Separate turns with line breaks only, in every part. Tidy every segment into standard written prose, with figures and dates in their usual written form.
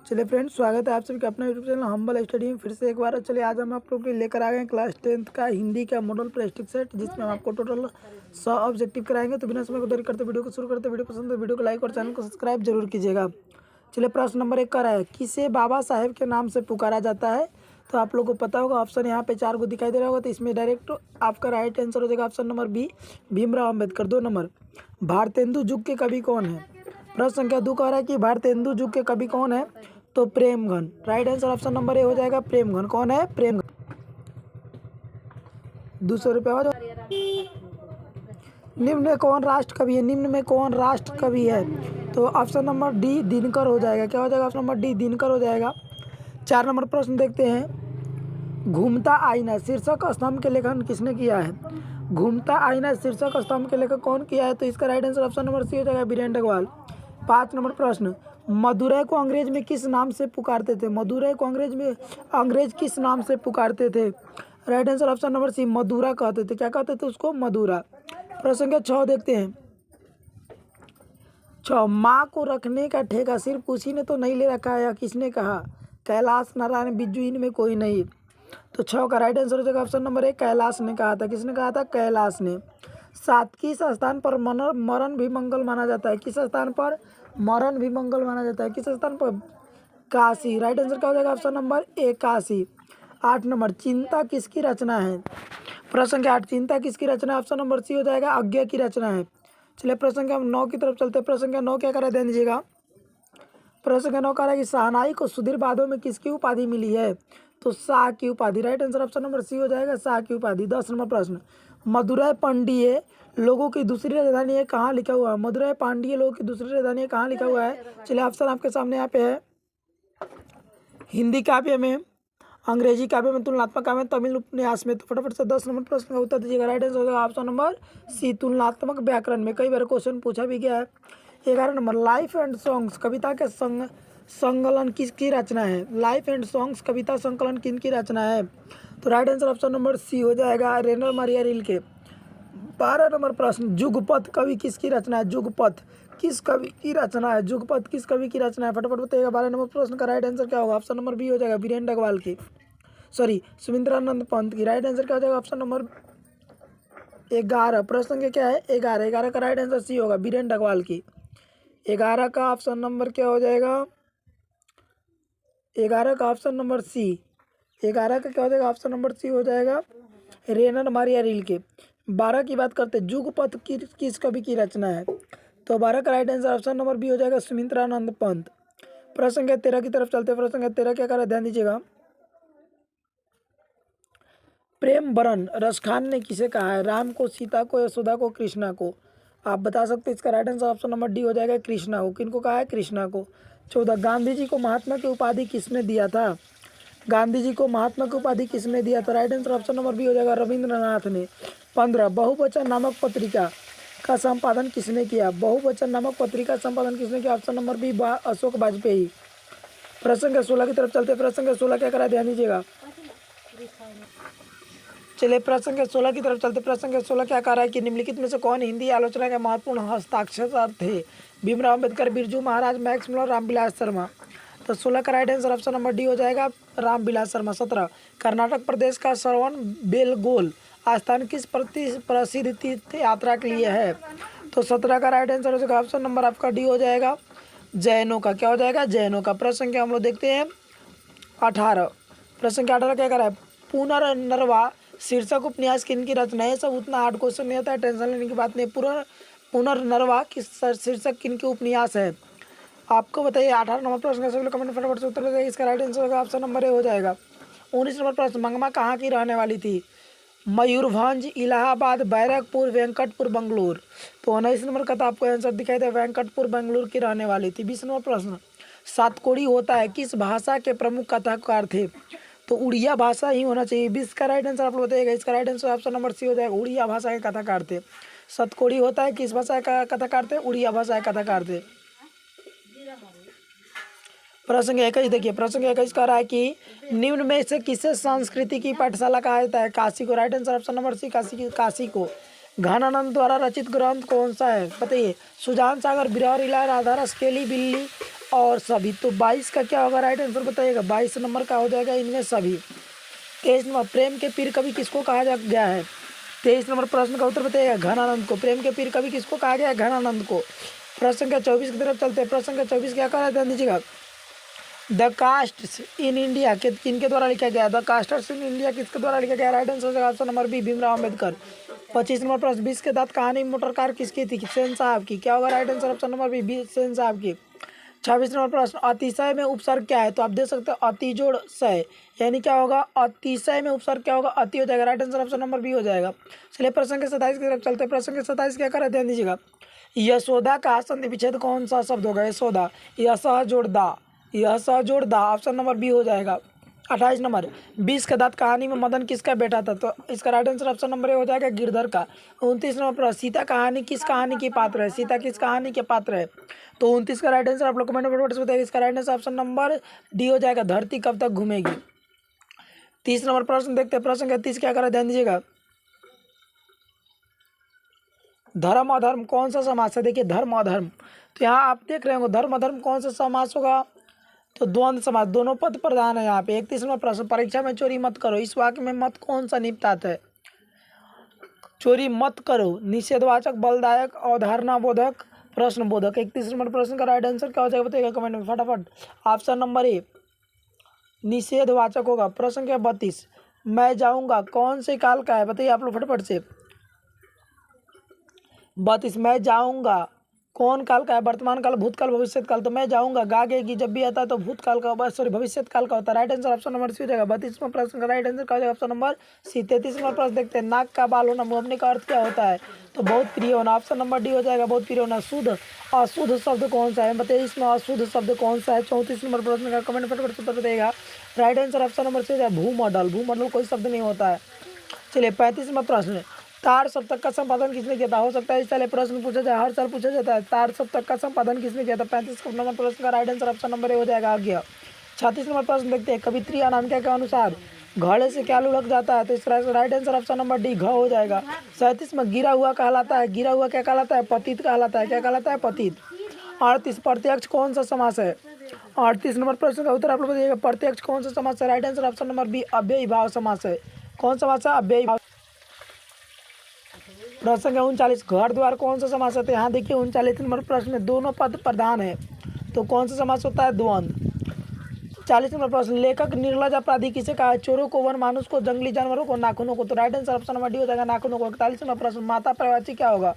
चलिए फ्रेंड्स, स्वागत है आप सभी का अपना यूट्यूब चैनल हम्बल स्टडी में फिर से एक बार। चलिए आज हम आप लोग के लिए लेकर आ गए क्लास 10th का हिंदी का मॉडल प्लास्टिक सेट, जिसमें हम आपको टोटल 100 ऑब्जेक्टिव कराएंगे। तो बिना समय को देरी करते वीडियो को शुरू करते। वीडियो पसंद है वीडियो को लाइक और चैनल को सब्सक्राइब जरूर कीजिएगा। चलिए प्रश्न नंबर 1 का रहा है, किसे बाबा साहेब के नाम से पुकारा जाता है? तो आप लोग को पता होगा, ऑप्शन यहाँ पे 4 को दिखाई दे रहा होगा। तो इसमें डायरेक्ट आपका राइट आंसर हो जाएगा option number B, Bhimrao Ambedkar. 2 number, Bharatendu युग के कवि कौन है? प्रश्न संख्या 2 कह रहा है कि भारतेंदु युग के कवि कौन है? तो Premghan. Right answer option number A हो जाएगा, प्रेमगन। कौन है? प्रेमगन। 200 रुपये हो जाए। निम्न में कौन राष्ट्र कवि है? निम्न में कौन राष्ट्र कवि है? तो ऑप्शन नंबर डी, दिनकर हो जाएगा। क्या हो जाएगा? ऑप्शन नंबर डी, दिनकर हो जाएगा। 4 नंबर प्रश्न देखते हैं, घूमता आईना शीर्षक स्तंभ के लेखन किसने किया है? घूमता आईना शीर्षक स्तंभ के लेखक कौन किया है? तो इसका right answer option number C हो जाएगा, बीरेन अग्रवाल। 5 नंबर प्रश्न, मदुरै को अंग्रेज में किस नाम से पुकारते थे? मदुरै को अंग्रेज किस नाम से पुकारते थे? Right answer option number C, Madura कहते थे। क्या कहते थे उसको? मदुरा। प्रश्न संख्या 6 देखते हैं। 6, माँ को रखने का ठेका सिर्फ उसी ने तो नहीं ले रखा है, या किसने कहा? कैलाश, नारायण, बिज्जू, इनमें कोई नहीं। तो 6 का राइट आंसर हो जाएगा ऑप्शन नंबर 1, कैलाश ने कहा था। किसने कहा था? कैलाश ने। 7, किस स्थान पर मरण भी मंगल माना जाता है? किस स्थान पर मरण भी मंगल माना जाता है? किस स्थान पर? काशी। राइट आंसर क्या हो जाएगा? ऑप्शन नंबर ए, काशी। 8 नंबर, चिंता किसकी रचना है? प्रश्न संख्या 8, चिंता किसकी रचना है? ऑप्शन नंबर सी हो जाएगा, अज्ञे की रचना है। चलिए प्रश्न संख्या 9 की तरफ चलते हैं। प्रश्न संख्या 9 क्या करा, ध्यान दीजिएगा। प्रश्न संख्या 9 कह रहा है कि शहनाई को सुधीर बादों में किसकी उपाधि मिली है? तो शाह की उपाधि। Right answer option number C हो जाएगा, शाह की उपाधि। 10 नंबर प्रश्न, मदुरै पांडिय लोगों की दूसरी राजधानी है, कहाँ लिखा हुआ है? मदुरै पांडिय लोगों की दूसरी राजधानी है, कहाँ लिखा हुआ है? चलिए ऑप्शन आपके सामने यहाँ पे है, हिंदी काव्य में, अंग्रेजी काव्य में, तुलनात्मक काव्य में, तमिल उपन्यास में। तो फटाफट से 10 नंबर प्रश्न का उत्तर दीजिएगा। राइट आंसर होगा ऑप्शन नंबर सी, तुलनात्मक व्याकरण में। कई बार क्वेश्चन पूछा भी गया है। 11 नंबर, लाइफ एंड सॉन्ग्स कविता के संकलन किसकी रचना है? लाइफ एंड सॉन्ग्स कविता संकलन किनकी रचना है? तो right answer option number C हो जाएगा, रेनर मारिया रिल्के। 12 नंबर प्रश्न, जुगपथ कवि किसकी रचना है? जुगपथ किस कवि की रचना है? जुगपथ किस कवि की रचना है? फटाफट बताइएगा। 12 नंबर प्रश्न का राइट आंसर क्या होगा? ऑप्शन नंबर बी हो जाएगा, बीरेन अग्रवाल की, सॉरी, सुमिंद्रानंद पंत की। राइट आंसर क्या हो जाएगा? Option number 11। प्रश्न क्या है? 11। 11 का राइट आंसर सी होगा, बीरेन अग्रवाल की। 11 का ऑप्शन नंबर क्या हो जाएगा? 11 का ऑप्शन नंबर सी। 11 का क्या हो जाएगा? ऑप्शन नंबर सी हो जाएगा, रेनर मारिया रिल्के। 12 की बात करते हैं, जुगपथ किस कवि की रचना है? तो 12 का right answer option number B हो जाएगा, सुमिंद्रानंद पंत। प्रश्न संख्या 13 की तरफ चलते हैं। प्रश्न संख्या 13 क्या करा, ध्यान दीजिएगा। प्रेम वरन रसखान ने किसे कहा है? राम को, सीता को, यशोदा को, कृष्णा को? आप बता सकते हैं। इसका right answer option number D हो जाएगा, कृष्णा को। किनको कहा है? कृष्णा को। 14, गांधी जी को महात्मा की उपाधि किसने दिया था? गांधी जी को महात्मा की उपाधि किसने दिया था? Right answer option number B हो जाएगा, रविंद्रनाथ ने। 15, बहुवचन नामक पत्रिका का संपादन किसने किया? बहुवचन नामक पत्रिका संपादन किसने किया? Option number B, Ashok Vajpeyi. प्रश्न संख्या 16 की तरफ चलते हैं। प्रश्न संख्या 16 क्या करा, ध्यान दीजिएगा। चलिए प्रश्न संख्या 16 की तरफ चलते। प्रश्न संख्या 16 क्या कह रहा है कि निम्नलिखित में से कौन हिंदी आलोचना के महत्वपूर्ण हस्ताक्षर थे? Bhimrao Ambedkar, Birju Maharaj, Max Muller, Ramvilas Sharma. तो 16 का right answer option number D हो जाएगा, रामविलास शर्मा। 17, कर्नाटक प्रदेश का श्रवण बेलगोल स्थान किस प्रसिद्ध तीर्थ यात्रा के लिए है? तो 17 का राइट आंसर हो जाएगा ऑप्शन नंबर आपका डी हो जाएगा, जैनों का। क्या हो जाएगा? जैनों का। प्रश्न संख्या हम लोग देखते हैं 18। प्रश्न संख्या 18 क्या कर रहा है? पुनर्नरवा शीर्षक उपन्यास किनकी रचना है? सब उतना हार्ड क्वेश्चन नहीं होता है, टेंशन लेने की बात नहीं। पुनर्नरवा किस शीर्षक किनकी उपन्यास है? आपको बताइए। 18 नंबर प्रश्न का सभी लोग कमेंट फटाफट से उत्तर देंगे। इसका राइट आंसर होगा ऑप्शन नंबर ए हो जाएगा। 19 नंबर प्रश्न, मंगमा कहाँ की रहने वाली थी? मयूरभंज, इलाहाबाद, बैरकपुर, वेंकटपुर, बंगलुरु। तो 19 नंबर का तो आपको आंसर दिखाई दे, वेंकटपुर बंगलुरु की रहने वाली थी। 20 नंबर प्रश्न, सातकोड़ी होता है किस भाषा के प्रमुख कथाकार थे? तो उड़िया भाषा ही होना चाहिए। 20 का राइट आंसर आप लोग बताइएगा। इसका right answer option number C हो जाएगा, उड़िया भाषा के कथाकार थे। सतकोड़ी होता है किस भाषा का कथाकार थे? उड़िया भाषा के कथाकार थे। प्रश्न 21 देखिए। प्रश्न 21 कह रहा है कि निम्न में से किसे संस्कृति की पाठशाला कहा जाता है? काशी को। Right answer option number C, Kashi को। घनानंद द्वारा रचित ग्रंथ कौन सा है? बताइए। सुजान सागर, बिरहर इला, राधा रस, केली बिल्ली और सभी। तो 22 का क्या होगा राइट आंसर बताइएगा। 22 नंबर का हो जाएगा इनमें सभी। 23 नंबर प्रेम के पीर कवि किसको कहा जा गया है। 23 नंबर प्रश्न का उत्तर बताइएगा घनानंद को। प्रेम के पीर कवि किसको कहा गया है, घनानंद को। प्रश्न संख्या 24 की तरफ चलते हैं। प्रश्न संख्या 24 क्या कहा ध्यान दीजिएगा। द कास्ट्स इन इंडिया के किनके द्वारा लिखा गया। द कास्टर्स इन इंडिया किसके द्वारा लिखा गया। राइट आंसर होगा option number B Bhimrao Ambedkar. 25 number प्रश्न 20 के दांत कहानी मोटर कार किसकी थी, सेन साहब की। क्या होगा right answer option number B Sen साहब की। 26 नंबर प्रश्न अतिशय में उपसर्ग क्या है। तो आप देख सकते हो अतिजोड़ सय, यानी क्या होगा अतिशय में उपसर्ग क्या होगा, अति हो जाएगा। Right answer option number B हो जाएगा। चलिए प्रश्न के 27 की तरफ चलते हैं। प्रश्न के 27 क्या करें ध्यान दीजिएगा। यशोदा का संधि विच्छेद कौन सा शब्द होगा। यशोदा, यह जोड़ दा, यह जोड़ दा, ऑप्शन नंबर बी हो जाएगा। 28 नंबर 20 के दांत कहानी में मदन किसका बेटा था। तो इसका right answer option number A हो जाएगा गिरधर का। 29 नंबर प्रश्न सीता कहानी किस कहानी की पात्र है। सीता किस कहानी के पात्र है। तो 29 का राइट आंसर आप लोग कमेंट में बताइए। इसका right answer option number D हो जाएगा धरती कब तक घूमेगी। 30 नंबर प्रश्न देखते हैं। प्रश्न का 30 क्या करा ध्यान दीजिएगा। धर्म अधर्म कौन सा समास है। देखिए धर्म अधर्म, तो यहाँ आप देख रहे होंगे धर्म अधर्म कौन सा समास होगा। तो द्वंद्व समास, दोनों पद प्रधान है यहाँ पे। 31 नंबर प्रश्न परीक्षा में चोरी मत करो, इस वाक्य में मत कौन सा निपटात है। चोरी मत करो निषेधवाचक, बलदायक, अवधारणा बोधक, प्रश्न बोधक। 31 नंबर प्रश्न का राइट आंसर क्या हो जाएगा बताइएगा कमेंट में फटाफट। ऑप्शन नंबर ए निषेधवाचक होगा। प्रश्न क्या 32 मैं जाऊंगा कौन से काल का है बताइए आप लोग फटाफट से। 32 मैं जाऊंगा कौन काल का है, वर्तमान काल, भूतकाल, भविष्य काल। तो मैं जाऊंगा गागेगी जब भी आता है तो भूतकाल का सॉरी भविष्य काल का होता है। Right answer option number C हो जाएगा। 32वां प्रश्न का राइट आंसर क्या हो जाएगा ऑप्शन नंबर सी। 33वां प्रश्न देखते हैं नाक का बाल होना मुंहने का अर्थ क्या होता है। तो बहुत प्रिय होना, ऑप्शन नंबर डी हो जाएगा बहुत प्रिय होना। शुद्ध अशुद्ध शब्द कौन सा है बताइए, इसमें अशुद्ध शब्द कौन सा है। 34 नंबर प्रश्न का कमेंट फटाफट उत्तर बताइएगा। Right answer option number C हो जाएगा भूमंडल। भूमंडल कोई शब्द नहीं होता है। चलिए 35वां प्रश्न तार सप्तक का संपादन किसने किया था। हो सकता है इस साल प्रश्न पूछा जाए, हर साल पूछा जाता है तार सप्तक का संपादन किसने किया था। 35 नंबर प्रश्न का right answer option number A हो जाएगा आज्ञा। 36 नंबर प्रश्न देखते हैं कवित्री अनामिका के अनुसार घड़े से क्या लुढ़क जाता है। तो इसका right answer option number D घ हो जाएगा। 37 में गिरा हुआ कहलाता है। गिरा हुआ क्या कहलाता है, पतित कहलाता है। क्या कहलाता है, पतित। 38 प्रत्यक्ष कौन सा समास है। 38 नंबर प्रश्न का उत्तर आप लोग बताइएगा प्रत्यक्ष कौन सा समास है। Right answer option number B अव्ययी भाव समास है। कौन समास है, अव्ययी भाव। प्रश्न 39 घर द्वार कौन सा समास होता है। यहाँ देखिए 39 नंबर प्रश्न में दोनों पद प्रधान है तो कौन सा समास होता है, द्वंद्व। 40 नंबर प्रश्न लेखक निर्लज अपराधी किसे कहा है। चोरों को, वन मानुष को, जंगली जानवरों को, नाखूनों को। तो right answer option number D हो जाएगा नाखूनों को। 41 नंबर प्रश्न माता पर्यायवाची क्या होगा।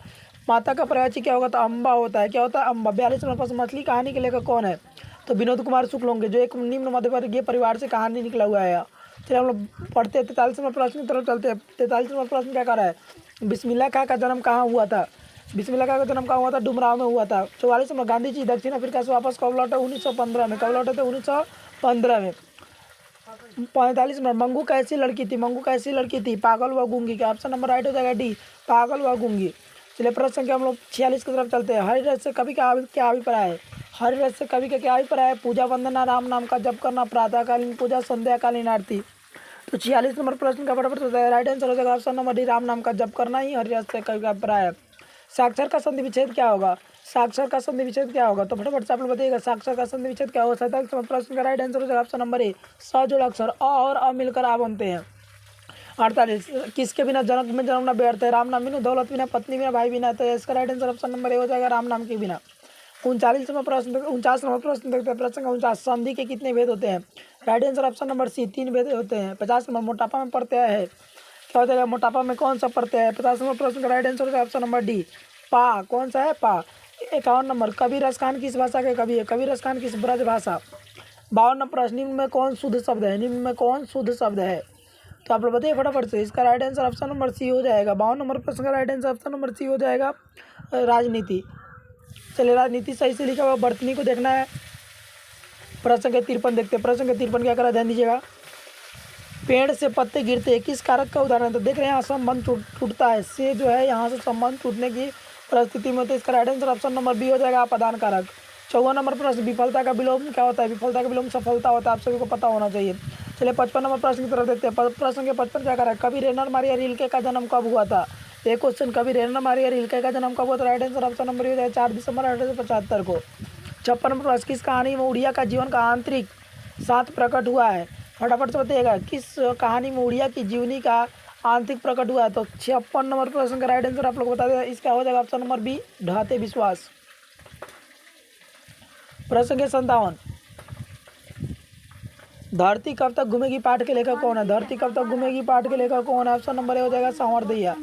माता का पर्यायवाची क्या होगा, तो अम्बा होता है। क्या होता है, अम्बा। 42 नंबर प्रश्न मछली कहानी के लेखक कौन है। तो विनोद कुमार शुक्ल होंगे जो एक निम्न मध्यवर्गीय परिवार से कहानी निकला हुआ है। चलिए हम लोग पढ़ते हैं 43 नंबर प्रश्न की तरफ चलते हैं। 43 नंबर प्रश्न क्या कर रहा है, बिस्मिल्लाह खां का जन्म कहाँ हुआ था। बिस्मिल्लाह खां का जन्म कहाँ हुआ था, डुमराव में हुआ था। 44 नंबर गांधी जी दक्षिण अफ्रीका से वापस कब लौटे, 1915 में। कब लौटे थे, 1915 में। 45 नंबर मंगू कैसी लड़की थी। मंगू कैसी लड़की थी, पागल व गूंगी। क्या ऑप्शन नंबर राइट हो जाएगा डी पागल व गूंगी। चलिए प्रश्न संख्या हम लोग 46 की तरफ चलते हैं। हरिरस से कवि का क्या अभिप्राय है। हरिरस से कवि का क्या अभिप्राय है, पूजा वंदना, राम नाम का जप करना, प्रातःकालीन पूजा, संध्याकालीन आरती। तो 46 नंबर प्रश्न का फटाफट होता है। राइट आंसर हो जाएगा ऑप्शन नंबर डी राम नाम का जप करना ही हरिरस से कवि का अभिप्राय है। साक्षर का संधि विच्छेद क्या होगा। साक्षर का संधि विच्छेद क्या होगा, तो फटाफट से आप लोग बताइएगा साक्षर का संधि विच्छेद क्या होगा। 47 नंबर प्रश्न का राइट आंसर हो जाएगा ऑप्शन नंबर ए स जोड़ अक्षर अ और अ मिलकर आ बनते हैं। 48 किसके बिना जन्म में जन्मना व्यर्थ है। राम नाम बिना, दौलत बिना, पत्नी बिना, भाई बिना। तो इसका right answer option number A हो जाएगा राम नाम के बिना। 39 नंबर प्रश्न 49 नंबर प्रश्न देखते हैं। प्रश्न का 49 संधि के कितने भेद होते हैं। Right answer option number C 3 भेद होते हैं। 50 नंबर मोटापा में प्रत्यय है। क्या हो जाएगा, मोटापा में कौन सा प्रत्यय है। 50 नंबर प्रश्न का राइट आंसर हो जाएगा ऑप्शन नंबर डी पा। कौन सा है, पा। 51 नंबर कवि रसखान किस भाषा के कवि है। कवि रसखान किस ब्रज भाषा। 52 नंबर प्रश्न निम्न में कौन शुद्ध शब्द है। निम्न में कौन शुद्ध शब्द है। तो आप लोग बताइए फटाफट से। इसका right answer option number C हो जाएगा। 52 नंबर प्रश्न का right answer option number C हो जाएगा राजनीति। चलिए राजनीति सही से लिखा हुआ बर्तनी को देखना है। प्रश्न के 53 देखते हैं। प्रश्न के 53 क्या करा ध्यान दीजिएगा। पेड़ से पत्ते गिरते हैं किस कारक का उदाहरण। तो देख रहे हैं यहाँ संबंध टूटता है, से जो है यहाँ से संबंध टूटने की परिस्थिति में। तो इसका right answer option number B हो जाएगा अपादान कारक। 54 नंबर प्रश्न विफलता का विलोम क्या होता है। विफलता का विलोम सफलता होता है, आप सभी को पता होना चाहिए। चलिए 55 नंबर प्रश्न की तरफ देखते हैं। प्रश्न के 55 क्या करा है, कवि रेनर मारिया रिल्के का जन्म कब हुआ था। एक क्वेश्चन कवि रेनर मारिया रिल्के का जन्म कब हुआ था। राइट आंसर ऑप्शन नंबर हो जाएगा 4 दिसंबर 1875 को। 56 नंबर प्रश्न, किस कहानी में उड़िया का जीवन का आंतरिक साथ प्रकट हुआ है? फटाफट से बताइएगा, किस कहानी में उड़िया की जीवनी का आंतरिक प्रकट हुआ है? तो 56 नंबर प्रश्न का राइट आंसर आप लोग बता दें, इसका हो जाएगा ऑप्शन नंबर बी, ढाते विश्वास। प्रश्न के 57, धरती कब तक घूमेगी पाठ के लेखक कौन है? धरती कब तक घूमेगी पाठ के लेखक कौन है? ऑप्शन नंबर ए हो जाएगा संवरदैया।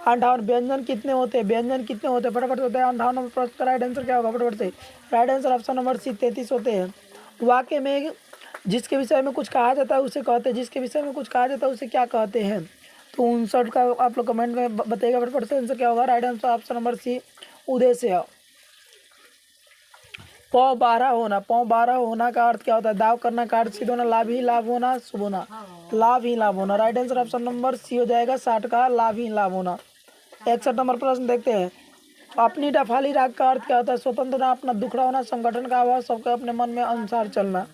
58, व्यंजन कितने होते हैं? व्यंजन कितने होते हैं? फटाफट होते हैं। 58 नंबर प्रश्न का राइट आंसर क्या होगा? फटाफट से right answer option number C, 33 होते हैं। वाक्य में जिसके विषय में कुछ कहा जाता है उसे कहते हैं, जिसके विषय में कुछ कहा जाता है उसे क्या कहते हैं? तो 59 का आप लोग कमेंट में बताइएगा फटाफट से आंसर क्या होगा? Right answer option number C, उद्देश्य। पौ 12 होना, पौ 12 होना का अर्थ क्या होता है? दाव करना, कार्ड सिद्ध होना, लाभ ही लाभ होना, शुभ होना, लाभ ही लाभ होना। Right answer option number C हो जाएगा 60 का, लाभ ही लाभ होना। 61 नंबर प्रश्न देखते हैं, अपनी डफाली राग का अर्थ क्या होता है? स्वतंत्रता, अपना दुखड़ा होना, संगठन का अभाव, सबके अपने मन में अनुसार चलना।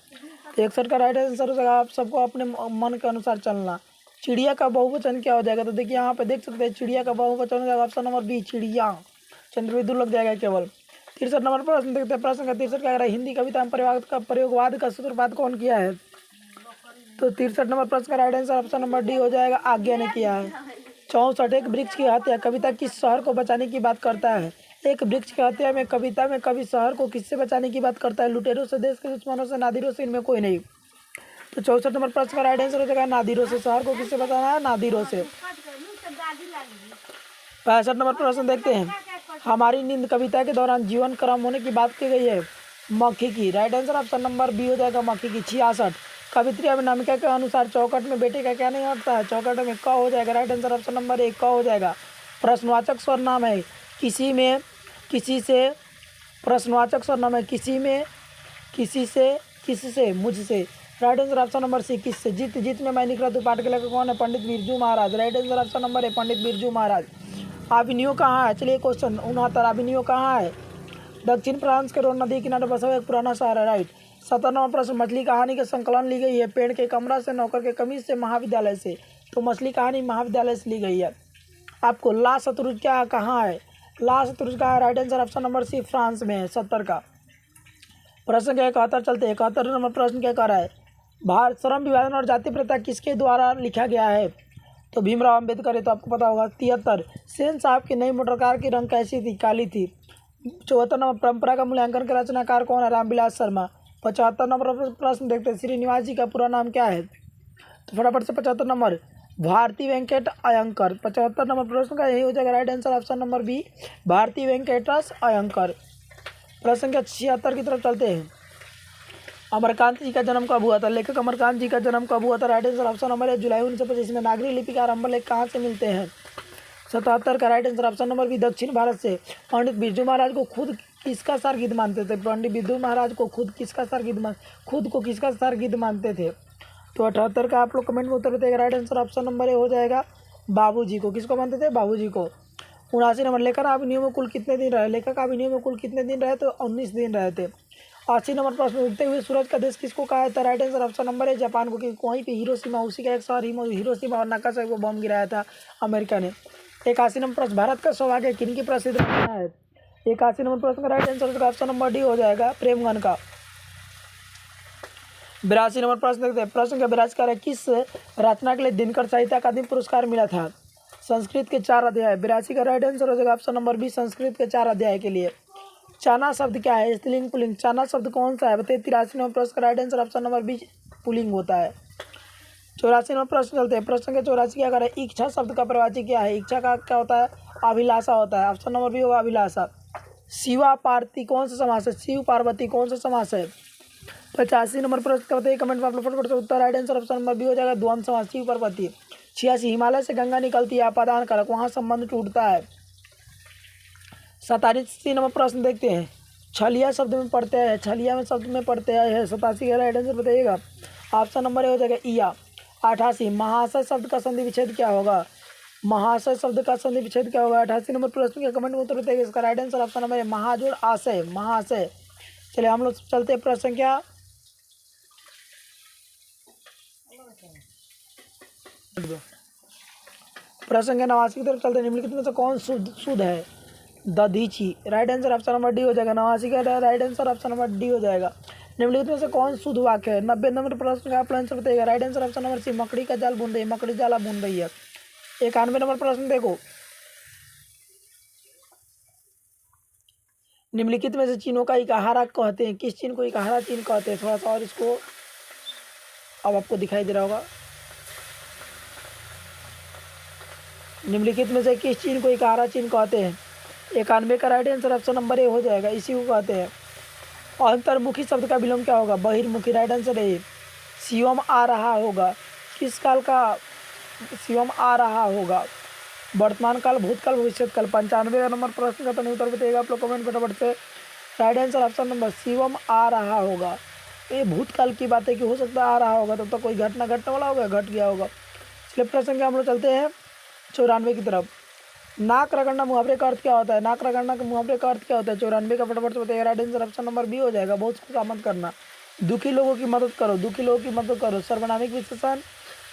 61 का राइट आंसर हो जाएगा आप सबको अपने मन के अनुसार चलना। चिड़िया का बहुवचन क्या हो जाएगा? तो देखिए यहाँ पे देख सकते हैं, चिड़िया का बहुवचन हो जाएगा ऑप्शन नंबर बी, चिड़िया। चंद्रबिंदु लग जाएगा केवल। 63 नंबर प्रश्न देखते हैं, प्रश्न का 63 क्या कह रहा है? हिंदी कविता में प्रयोगवाद का सूत्रपात कौन किया है? तो 63 नंबर प्रश्न का right answer option number D हो जाएगा, आज्ञा ने किया है। 64, एक वृक्ष की हत्या कविता किस शहर को बचाने की बात करता है? एक वृक्ष की हत्या में कविता में कवि शहर को किससे बचाने की बात करता है? लुटेरों से, देश के दुश्मनों से, नादिरों से, इनमें कोई नहीं। तो 64 नंबर प्रश्न का राइट आंसर हो जाएगा नादिरों से। शहर को किससे बचाना है? नादिरों से। 65 नंबर प्रश्न देखते हैं, हमारी नींद कविता के दौरान जीवन क्रम होने की बात की गई है? मक्खी की। Right answer option number B हो जाएगा, मक्खी की। 66, कवित्री अभिनामिका के अनुसार चौखट में बेटे का क्या नहीं होता है? चौखट में क हो जाएगा। राइट आंसर ऑप्शन नंबर ए, क हो जाएगा। प्रश्नवाचक सर्वनाम है किसी में, किसी से। प्रश्नवाचक सर्वनाम है किसी में, किसी से, किससे, मुझसे। Right answer option number C, किससे। जीत जीत में मैं निकला तू पाठ के लेकर कौन है? Pandit Birju Maharaj. Right answer option number A, Pandit Birju Maharaj. अभिनयो कहाँ है? चलिए क्वेश्चन 69, अभिनयो कहाँ है? दक्षिण फ्रांस के रोन नदी किनारे बसा हुआ एक पुराना शहर है। राइट। 70 नंबर प्रश्न, मछली कहानी के संकलन ली गई है? पेड़ के कमरा से, नौकर के कमीज से, महाविद्यालय से। तो मछली कहानी महाविद्यालय से ली गई है। आपको ला शत्रुज क्या कहाँ है? ला शत्रुज कहाँ है? Right answer option number C, France में है। 70 का प्रश्न क्या 71 चलते हैं। 71 नंबर प्रश्न क्या कह रहा है? भारत श्रम विभाजन और जाति प्रथा किसके द्वारा लिखा गया है? तो भीमराव अम्बेडकर है, तो आपको पता होगा। 73, सेन साहब की नई मोटर कार की रंग कैसी थी? काली थी। 74 नंबर, परंपरा का मूल्यांकन के रचनाकार कौन है? रामविलास शर्मा। 75 नंबर प्रश्न देखते हैं, श्रीनिवास जी का पूरा नाम क्या है? तो फटाफट से 75 नंबर, भारती वेंकट अयंकर। 75 नंबर प्रश्न का यही हो जाएगा right answer option number B, Bharati Venkatas Ayankar. प्रश्न के 76 की तरफ चलते हैं। अमरकांत जी का जन्म कब हुआ था? लेखक अमरकांत जी का जन्म कब हुआ था? राइट आंसर ऑप्शन नंबर है जुलाई 1925 में। नागरी लिपि का आरंभ लेख कहाँ से मिलते हैं? 77 का right answer option number B, दक्षिण भारत से। पंडित बिरजू महाराज को खुद किसका शार्गिद मानते थे? पंडित बिरजू महाराज को खुद किसका शार्गिद खुद को किसका शार्गिद मानते थे? तो 78 का आप लोग कमेंट में उत्तर बताइएगा। Right answer option number A हो जाएगा, बाबूजी को। किसको मानते थे? बाबूजी को। 79 नंबर, लेखक अभिनयों में कुल कितने दिन रहे? लेखक अभिनयों में कुल कितने दिन रहे? तो 19 दिन रहे थे। 80 नंबर प्रश्न, उगते हुए सूरज का देश किसको कहा था? राइट आंसर ऑप्शन नंबर है जापान को, क्योंकि वहीं पे हिरोशिमा, उसी का एक शहर हिरोशिमा और नागासाकी को बम गिराया था अमेरिका ने। 81 नंबर प्रश्न, भारत का सौभाग्य किनकी प्रसिद्ध रचना है? 81 नंबर प्रश्न का right answer option number D हो जाएगा, प्रेमगन का। 82 नंबर प्रश्न देखते हैं। प्रश्न का 82 का किस रचना के लिए दिनकर साहित्य अकादमी पुरस्कार मिला था? संस्कृत के 4 अध्याय। 82 का राइट आंसर हो जाएगा ऑप्शन नंबर बी, संस्कृत के 4 अध्याय के लिए। चाना शब्द क्या है? स्त्रीलिंग पुल्लिंग। चाना शब्द कौन सा है? बताइए। 83 नंबर प्रश्न का right answer option number B, पुल्लिंग होता है। 84 नंबर प्रश्न चलते हैं। प्रश्न के 84 क्या कर रहे हैं? इच्छा शब्द का प्रवाची क्या है? इच्छा का क्या होता है? अभिलाषा होता है। ऑप्शन नंबर बी होगा, अभिलाषा। शिवा पार्वती कौन सा समास है? शिव पार्वती कौन सा समास है? 85 नंबर प्रश्न का बताइए कमेंट में आप लोग फटाफट से उत्तर। Right answer option number B हो जाएगा, द्वंद्व समास, शिव पार्वती। 86, हिमालय से गंगा निकलती है, आपादान कारक, वहाँ संबंध टूटता है। 87 नंबर प्रश्न देखते हैं। छलिया शब्द में पढ़ते हैं, छलिया में शब्द में पढ़ते हैं। 87 का राइट आंसर बताइएगा, ऑप्शन नंबर ए हो जाएगा, ईया। 88, महाशय शब्द का संधि विच्छेद क्या होगा? महाशय शब्द का संधि विच्छेद क्या होगा? 88 नंबर प्रश्न के कमेंट में उत्तर बताइएगा। इसका राइट आंसर ऑप्शन नंबर है, महाजोड़ आशय, महाशय। चलिए हम लोग चलते हैं प्रश्न क्या प्रश्न के 89 की तरफ चलते हैं। निम्नलिखित में से कौन शुद्ध है? Dadhichi. Right answer option number D हो जाएगा। 89 का right answer option number D हो जाएगा। निम्नलिखित में से कौन शुद्ध वाक्य है? 90 नंबर प्रश्न का आप आंसर बताइएगा। Right answer option number C, मकड़ी का जाल बुन रही है, मकड़ी जाला बुन रही है। 91 नंबर प्रश्न देखो, निम्नलिखित में से चिन्हों का इकहारा कहते हैं, किस चिन्ह को इकहारा चिन्ह कहते हैं? थोड़ा सा और इसको अब आपको दिखाई दे रहा होगा। निम्नलिखित में से किस चिन्ह को इकहारा चिन्ह कहते हैं? 91 का right answer option number A हो जाएगा, इसी को कहते हैं। अंतर्मुखी शब्द का विलोम क्या होगा? बहिर्मुखी। Right answer A. शिवम आ रहा होगा, किस काल का शिवम आ रहा होगा? वर्तमान काल, भूतकाल, भविष्य काल। 95 नंबर प्रश्न का तो उत्तर बताइएगा आप लोग कमेंट फटाफट से। Right answer option number Shivam आ रहा होगा। ये भूतकाल की बात है कि हो सकता है आ रहा होगा, तब तो कोई घटना घटने वाला होगा, घट गया होगा। इसलिए प्रश्न के हम लोग चलते हैं 94 की तरफ। नाक रगड़ना मुहावरे का अर्थ क्या होता है? नाक रगड़ना के मुहावरे का अर्थ क्या होता है? 94 का फटाफट से बताइए। Right answer option number B हो जाएगा, बहुत खुशामद करना। दुखी लोगों की मदद करो, दुखी लोगों की मदद करो। सर्वनामिक विशेषण,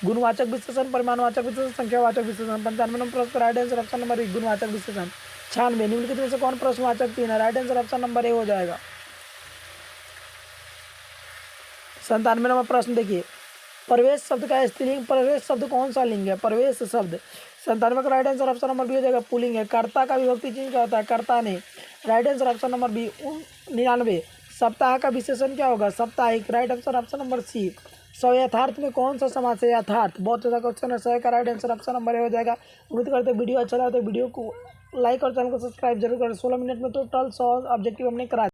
गुणवाचक विशेषण, परिमाणवाचक विशेषण, संख्यावाचक विशेषण। 95 नंबर प्रश्न right answer option number A, गुणवाचक विशेषण। 96 निम्नलिखित में से कौन प्रश्नवाचक चिन्ह है? Right answer option number A हो जाएगा। 97 नंबर प्रश्न देखिए, प्रवेश शब्द का स्त्रीलिंग, प्रवेश शब्द कौन सा लिंग है? प्रवेश शब्द। 97 का right answer option number B हो जाएगा, पुल्लिंग है। कर्ता का विभक्ति चिन्ह क्या होता है? कर्ता ने। Right answer option number B. 99 सप्ताह का विशेषण क्या होगा? साप्ताहिक। Right answer option number C. 100 यथार्थ में कौन सा समास है? यथार्थ। बहुत अच्छा क्वेश्चन है। 100 का right answer option number A हो जाएगा। उम्मीद करते हैं वीडियो अच्छा लगा तो वीडियो को लाइक और चैनल को सब्सक्राइब जरूर करें। 16 मिनट में टोटल 100 ऑब्जेक्टिव हमने करा